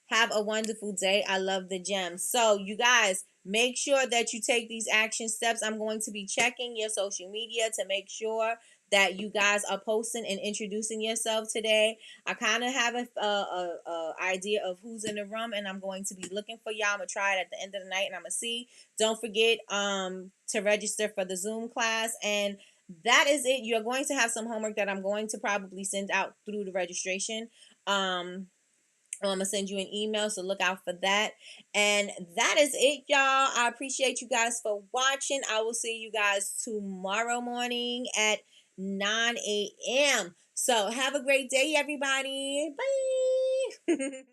Have a wonderful day. I love the gems. So you guys, make sure that you take these action steps. I'm going to be checking your social media to make sure that you guys are posting and introducing yourself today. I kind of have a idea of who's in the room, and I'm going to be looking for y'all. I'm gonna try it at the end of the night, and I'm gonna see. Don't forget to register for the Zoom class, and that is it. You're going to have some homework that I'm going to probably send out through the registration. I'm gonna send you an email, so look out for that. And that is it, y'all. I appreciate you guys for watching. I will see you guys tomorrow morning at 9 a.m. So have a great day, everybody. Bye.